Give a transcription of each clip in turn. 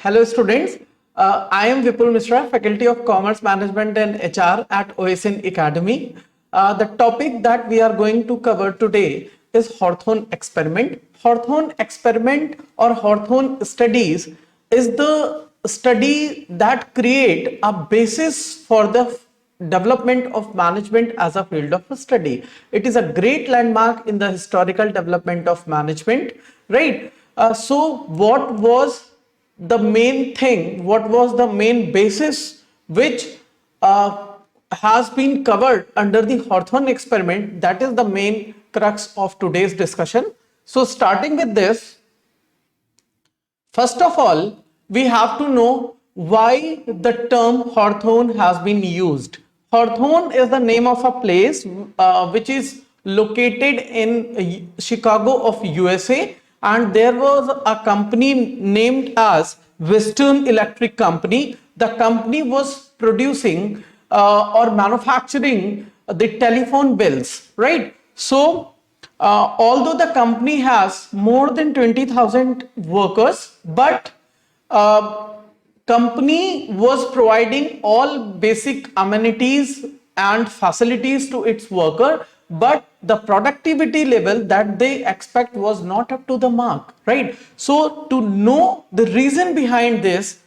Hello students, I am Vipul Mishra, Faculty of Commerce Management and HR at OSN Academy. The topic that we are going to cover today is Hawthorne experiment. Hawthorne experiment or Hawthorne studies is the study that create a basis for the development of management as a field of study. It is a great landmark in the historical development of management, right? So what was the main thing, what was the main basis which has been covered under the Hawthorne experiment? That is the main crux of today's discussion. So starting with this, first of all, we have to know why the term Hawthorne has been used. Hawthorne is the name of a place which is located in Chicago of USA, and there was a company named as Western Electric Company. The company was producing or manufacturing the telephone bills, right? So although the company has more than 20,000 workers, but company was providing all basic amenities and facilities to its worker, but the productivity level that they expect was not up to the mark, right? So to know the reason behind this,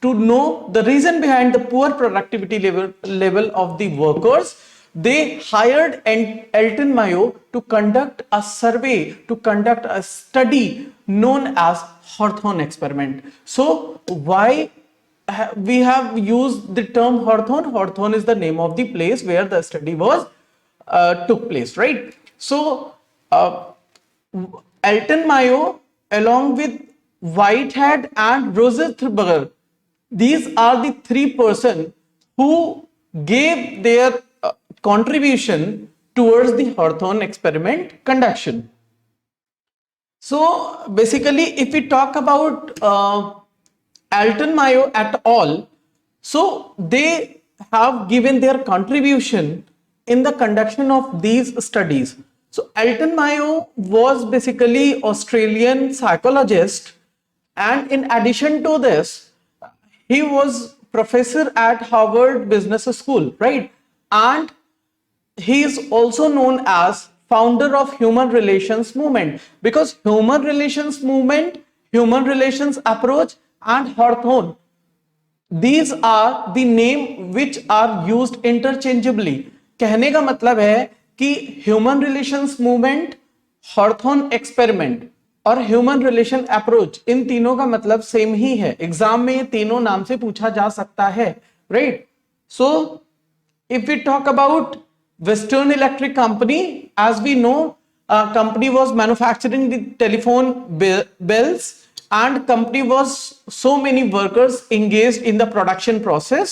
to know the reason behind the poor productivity level of the workers, they hired Elton Mayo to conduct a survey, to conduct a study known as Hawthorne experiment. So why we have used the term Hawthorne? Hawthorne is the name of the place where the study was took place, right? So Elton Mayo along with Whitehead and Rosenberg, these are the three persons who gave their contribution towards the Hawthorne experiment conduction. So basically, if we talk about Elton Mayo et al., so they have given their contribution in the conduction of these studies. So Elton Mayo was basically Australian psychologist, and in addition to this, he was professor at Harvard Business School, right? And he is also known as founder of human relations movement, because human relations movement, human relations approach and Hawthorne, these are the name which are used interchangeably. कहने का मतलब है कि human relations movement, हॉर्थॉर्न experiment और human relation approach, इन तीनों का मतलब same ही है. एग्जाम में ये तीनों नाम से पूछा जा सकता है, right? So if we talk about Western Electric Company, as we know, company was manufacturing the telephone bells, and company was so many workers engaged in the production process,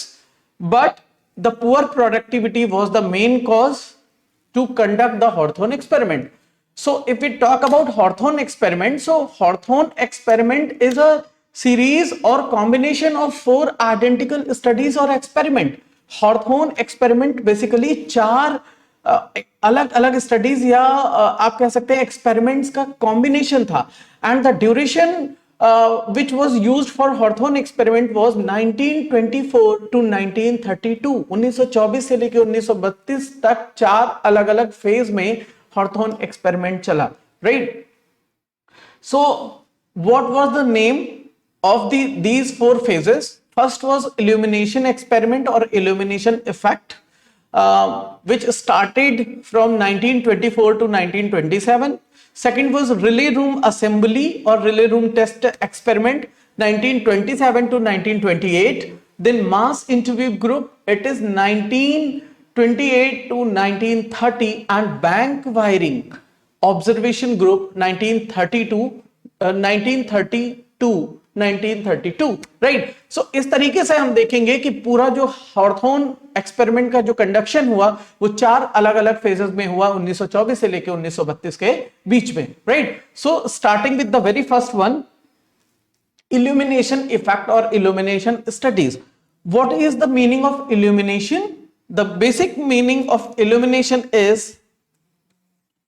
but the poor productivity was the main cause to conduct the Hawthorne experiment. So if we talk about Hawthorne experiment, so Hawthorne experiment is a series or combination of 4 identical studies or experiment. Hawthorne experiment basically 4 अलग अलग studies या आप कह सकते हैं experiments का combination था, and the duration which was used for Hawthorne experiment was 1924 to 1932. 1924 से लेकर 1932 तक 4 अलग अलग फेज में Hawthorne experiment चला, right? So what was the name of these 4 phases? First was illumination experiment or illumination effect, which started from 1924 to 1927. Second was relay room assembly or relay room test experiment, 1927 to 1928. Then mass interview group, it is 1928 to 1930, and bank wiring observation group 1932, right? So इस तरीके से हम देखेंगे कि पूरा जो हॉर्थॉर्न experiment का जो कंडक्शन हुआ वो 4 अलग अलग फेजेस में हुआ 1924 से लेकर 1932 के बीच में, right? So starting with the very first one, illumination effect or illumination studies. What is the meaning of illumination? The basic meaning of illumination is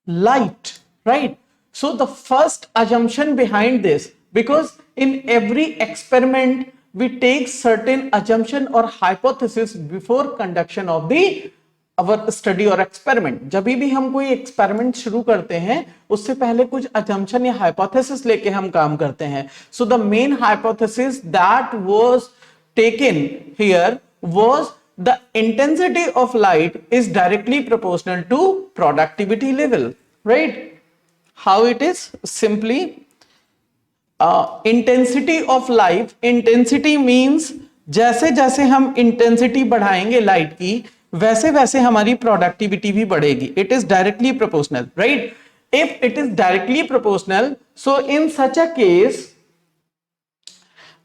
light, right? So the first assumption behind this, because in every experiment we take certain assumption or hypothesis before conduction of the our study or experiment. जब भी हम कोई experiment शुरू करते हैं उससे पहले कुछ assumption या hypothesis लेके हम काम करते हैं. So the main hypothesis that was taken here was the intensity of light is directly proportional to productivity level, right? How it is? Simply intensity of light. Intensity means जैसे जैसे हम intensity बढ़ाएंगे light की वैसे वैसे हमारी productivity भी बढ़ेगी. It is directly proportional, right? If it is directly proportional, so in such a case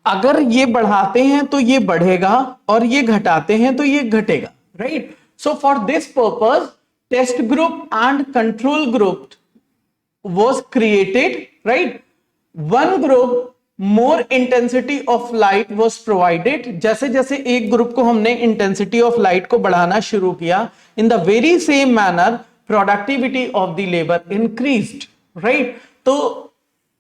अगर ये बढ़ाते हैं तो ये बढ़ेगा और ये घटाते हैं तो ये घटेगा, right? So for this purpose test group and control group was created, right? One group more intensity of light was provided. जैसे जैसे एक ग्रुप को हमने intensity of light को बढ़ाना शुरू किया, in the very same manner productivity of the labor increased, right? तो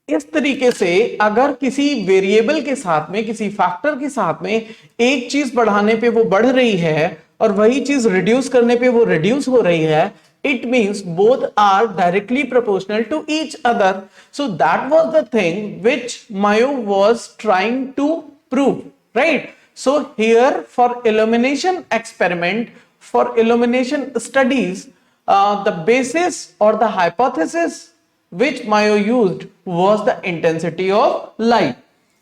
इस तरीके से अगर किसी वेरिएबल के साथ में, किसी फैक्टर के साथ में एक चीज बढ़ाने पे वो बढ़ रही है और वही चीज रिड्यूस करने पे वो रिड्यूस हो रही है, it means both are directly proportional to each other. So that was the thing which Mayo was trying to prove, right? So here for illumination experiment, for illumination studies, the basis or the hypothesis which Mayo used was the intensity of light.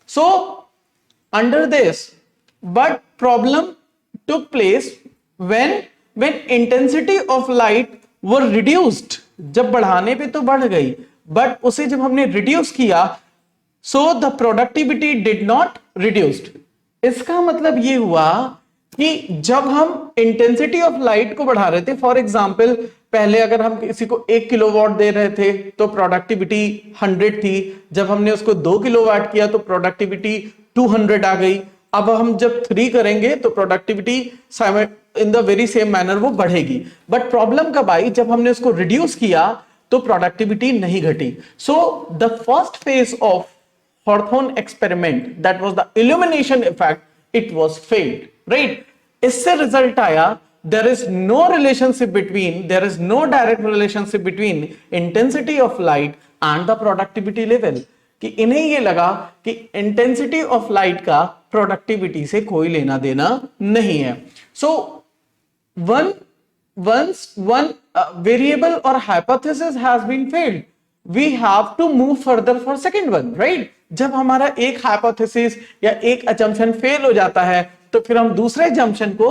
So under this, but problem took place when intensity of light were reduced. जब बढ़ाने पे तो बढ़ गई, but उसे जब हमने reduce किया, so the productivity did not reduced. इसका मतलब ये हुआ कि जब हम इंटेंसिटी ऑफ लाइट को बढ़ा रहे थे, फॉर एग्जाम्पल पहले अगर हम किसी को 1 किलोवाट दे रहे थे तो प्रोडक्टिविटी 100 थी. जब हमने उसको 2 किलोवाट किया तो प्रोडक्टिविटी 200 आ गई. अब हम जब 3 करेंगे तो productivity in the very same manner वो बढ़ेगी. बट प्रॉब्लम कब आई? जब हमने उसको रिड्यूस किया तो प्रोडक्टिविटी नहीं घटी. So the first phase of हॉर्थोन experiment, that was the illumination effect, it was failed, right? इससे रिजल्ट आया there is no relationship between, there is no direct relationship between intensity of light and the productivity level. कि इन्हें ये लगा कि intensity of light का productivity से कोई लेना देना नहीं है. सो once one variable or hypothesis has been failed, we have to move further for second one, right? जब हमारा एक hypothesis या एक assumption फेल हो जाता है तो फिर हम दूसरे assumption को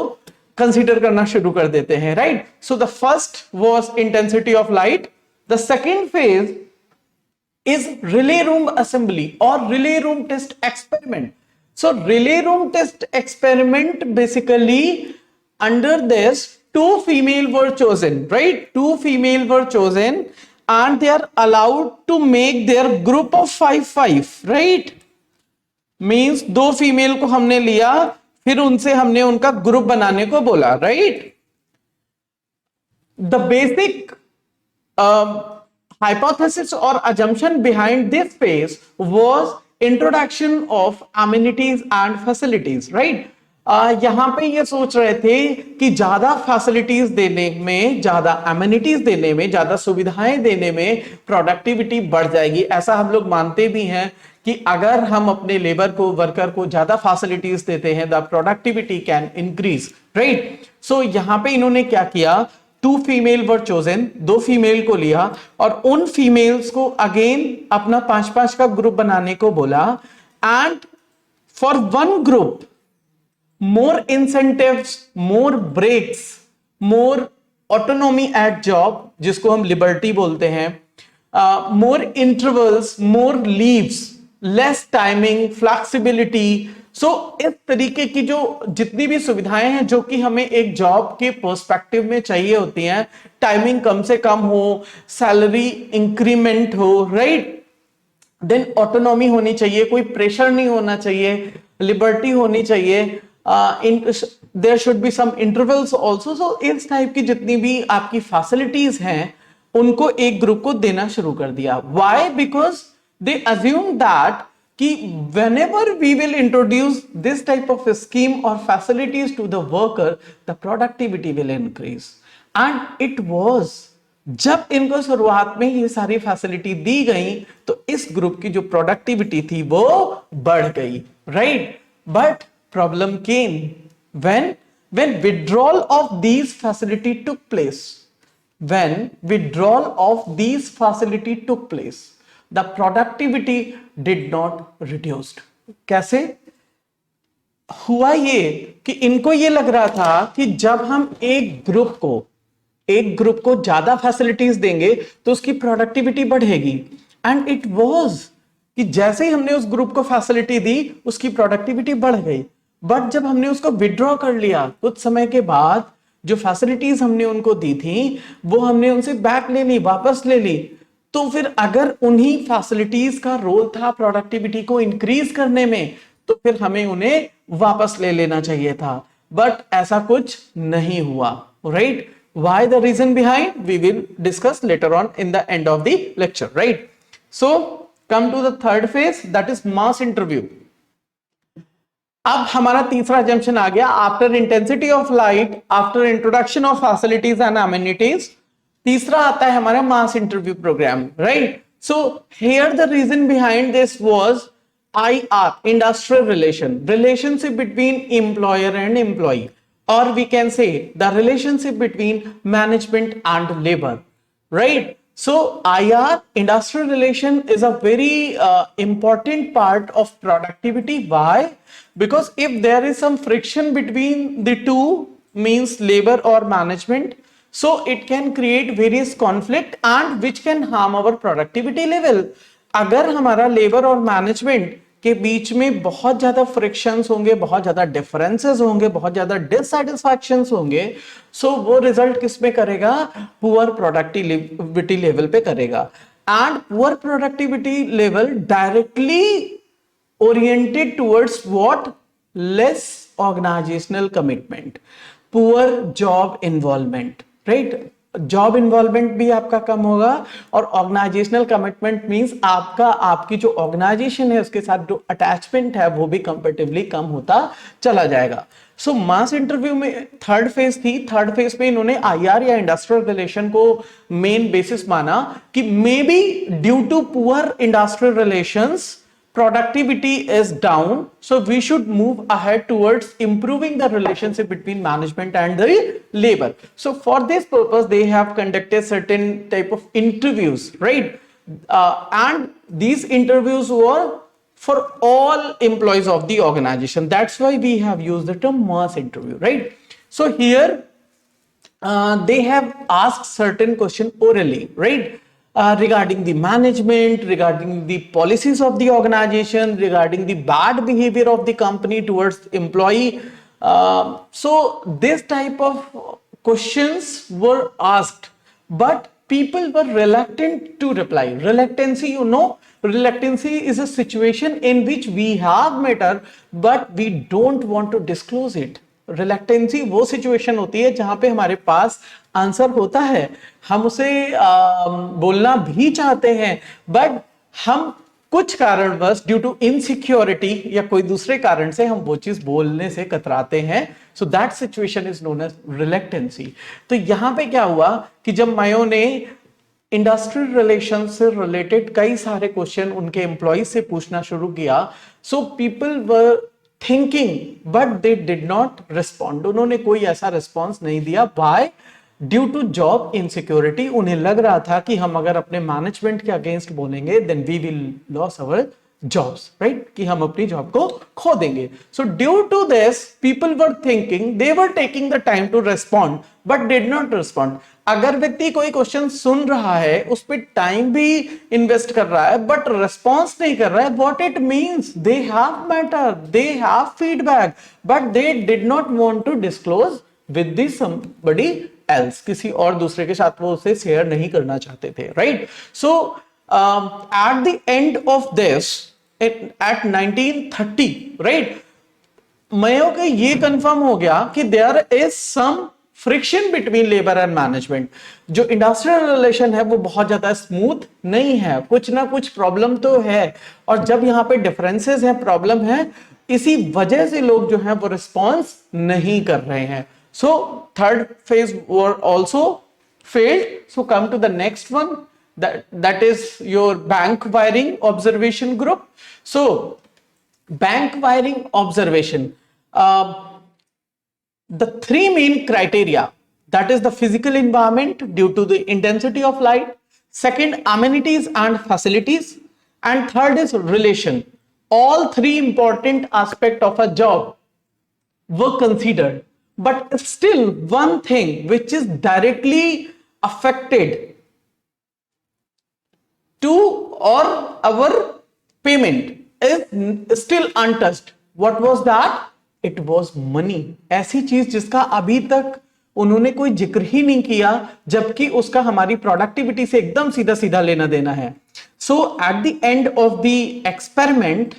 कंसीडर करना शुरू कर देते हैं, right? So the first was intensity of light. The second phase is relay room assembly or relay room test experiment. So relay room test experiment, basically under this 2 female were chosen, right? 2 female were chosen and they are allowed to make their group of 5-5, right? Means 2 female को हमने लिया, फिर उनसे हमने उनका group बनाने को बोला, right? The basic hypothesis or assumption behind this phase was introduction of amenities and facilities, right? यहां पे ये सोच रहे थे कि ज्यादा फैसिलिटीज देने में, ज्यादा एमिनिटीज देने में, ज्यादा सुविधाएं देने में प्रोडक्टिविटी बढ़ जाएगी. ऐसा हम लोग मानते भी हैं कि अगर हम अपने लेबर को, वर्कर को ज्यादा फैसिलिटीज देते हैं, the productivity can increase, right? So यहां पे इन्होंने क्या किया? 2 फीमेल वर चोजन, 2 फीमेल को लिया और उन फीमेल्स को अगेन अपना 5-5 का ग्रुप बनाने को बोला. And for one group more incentives, more breaks, more autonomy at job, जिसको हम liberty बोलते हैं, more intervals, more leaves, less timing, flexibility. So इस तरीके की जो जितनी भी सुविधाएं हैं जो कि हमें एक जॉब के पर्सपेक्टिव में चाहिए होती हैं, टाइमिंग कम से कम हो, सैलरी इंक्रीमेंट हो, राइट? देन ऑटोनॉमी होनी चाहिए, कोई प्रेशर नहीं होना चाहिए, लिबर्टी होनी चाहिए, there should be some intervals also. So इस टाइप की जितनी भी आपकी फैसिलिटीज हैं उनको एक ग्रुप को देना शुरू कर दिया. Why? Because they assume that कि whenever we will introduce this type of a scheme or facilities to the worker, the productivity will increase. And it was, जब इनको शुरुआत में ये सारी फैसिलिटी दी गई तो इस ग्रुप की जो प्रोडक्टिविटी थी वो बढ़ गई, right? But problem came when withdrawal of these facility took place. When withdrawal of these facility took place, the productivity did not reduced. कैसे हुआ ये कि इनको ये लग रहा था कि जब हम एक ग्रुप को ज्यादा फैसिलिटीज देंगे तो उसकी प्रोडक्टिविटी बढ़ेगी, एंड इट वाज कि जैसे ही हमने उस ग्रुप को फैसिलिटी दी उसकी प्रोडक्टिविटी बढ़ गई। बट जब हमने उसको विड्रॉ कर लिया कुछ समय के बाद, जो फैसिलिटीज हमने उनको दी थी वो हमने उनसे बैक ले ली, वापस ले ली। तो फिर अगर उन्हीं फैसिलिटीज का रोल था प्रोडक्टिविटी को इंक्रीज करने में, तो फिर हमें उन्हें वापस ले लेना चाहिए था। बट ऐसा कुछ नहीं हुआ, right? Why the reason behind? We will discuss later on in the end of the lecture, right? So come to the third phase, that is mass interview. अब हमारा तीसरा assumption आ गया, after intensity of light, after introduction of facilities and amenities, तीसरा आता है हमारा mass interview program, right? So here the reason behind this was IR, industrial relationship between employer and employee, or we can say the relationship between management and labor, right? So IR, industrial relation, is a very important part of productivity. Why? Because if there is some friction between the two, means labor or management, so it can create various conflict and which can harm our productivity level. अगर हमारा labour और management के बीच में बहुत ज्यादा frictions होंगे, बहुत ज्यादा डिफरेंसेस होंगे, बहुत ज्यादा डिससैटिस्फैक्शंस होंगे, सो वो रिजल्ट किस में करेगा? पुअर प्रोडक्टिविटी लेवल पे करेगा। And poor productivity level directly oriented towards what? Less organisational commitment, poor job involvement, right? Job involvement भी आपका कम होगा और ऑर्गेनाइजेशनल कमिटमेंट मींस आपकी जो ऑर्गेनाइजेशन है उसके साथ जो अटैचमेंट है वो भी कंपैरेटिवली कम होता चला जाएगा। सो मास इंटरव्यू में थर्ड फेज थी, थर्ड फेज में इन्होंने आईआर या इंडस्ट्रियल रिलेशन को मेन बेसिस माना कि maybe due to poor industrial relations productivity is down, so we should move ahead towards improving the relationship between management and the labor. So for this purpose they have conducted certain type of interviews, right? And these interviews were for all employees of the organization. That's why we have used the term mass interview, right? So here they have asked certain question orally, right? Regarding the management, regarding the policies of the organization, regarding the bad behavior of the company towards the employee. So this type of questions were asked, but people were reluctant to reply. Reluctancy, you know, reluctancy is a situation in which we have matter, but we don't want to disclose it. रिलैक्टेंसी वो situation होती है जहां पे हमारे पास answer होता है, हम उसे बोलना भी चाहते हैं, बट हम कुछ कारणवश ड्यू टू इनसिक्योरिटी या कोई दूसरे कारण से हम वो चीज बोलने से कतराते हैं। So that situation is known as reluctancy. तो यहां पे क्या हुआ कि जब मायो ने इंडस्ट्रियल रिलेशन से रिलेटेड कई सारे क्वेश्चन उनके एम्प्लॉय से पूछना शुरू किया, so people were thinking but they did not respond. उन्होंने कोई ऐसा रिस्पॉन्स नहीं दिया। By due to job insecurity, उन्हें लग रहा था कि हम अगर अपने मैनेजमेंट के अगेंस्ट बोलेंगे then we will lose our jobs, right? कि हम अपनी जॉब को खो देंगे। So due to this people were thinking, they were taking the time to respond but did not respond. अगर व्यक्ति कोई क्वेश्चन सुन रहा है, उस पर टाइम भी इन्वेस्ट कर रहा है बट रिस्पॉन्स नहीं कर रहा है, what it means they have matter, they have feedback, but they did not want to disclose with this somebody else. किसी और दूसरे के साथ वो उसे शेयर नहीं करना चाहते थे, right? So at the end of this at 1930, right, Mayo के ये कंफर्म हो गया कि there is some friction between labour and management. जो इंडस्ट्रियल रिलेशन है वो बहुत ज्यादा स्मूथ नहीं है, कुछ ना कुछ प्रॉब्लम तो है, और जब यहाँ पे डिफरेंसेस हैं, प्रॉब्लम है, इसी वजह से लोग जो है वो रिस्पॉन्स नहीं कर रहे हैं। So third phase were also failed. So come to the next one, that is your bank wiring observation group. So bank wiring observation, the three main criteria, that is the physical environment due to the intensity of light, second amenities and facilities, and third is relation. All three important aspect of a job were considered, but still one thing which is directly affected to or our payment is still untouched. What was that? It was money. ऐसी चीज जिसका अभी तक उन्होंने कोई जिक्र ही नहीं किया, जबकि उसका हमारी प्रोडक्टिविटी से एकदम सीधा सीधा लेना देना है। So at the end of the experiment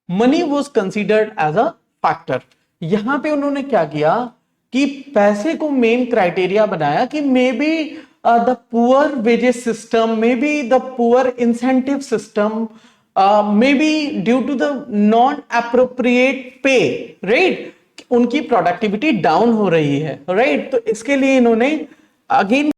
money was considered as a factor. यहां पे उन्होंने क्या किया कि पैसे को मेन क्राइटेरिया बनाया कि maybe the poor wages system, maybe the poor incentive system, maybe due to the non appropriate pay, right, उनकी प्रोडक्टिविटी डाउन हो रही है, राइट। तो इसके लिए इन्होंने अगेन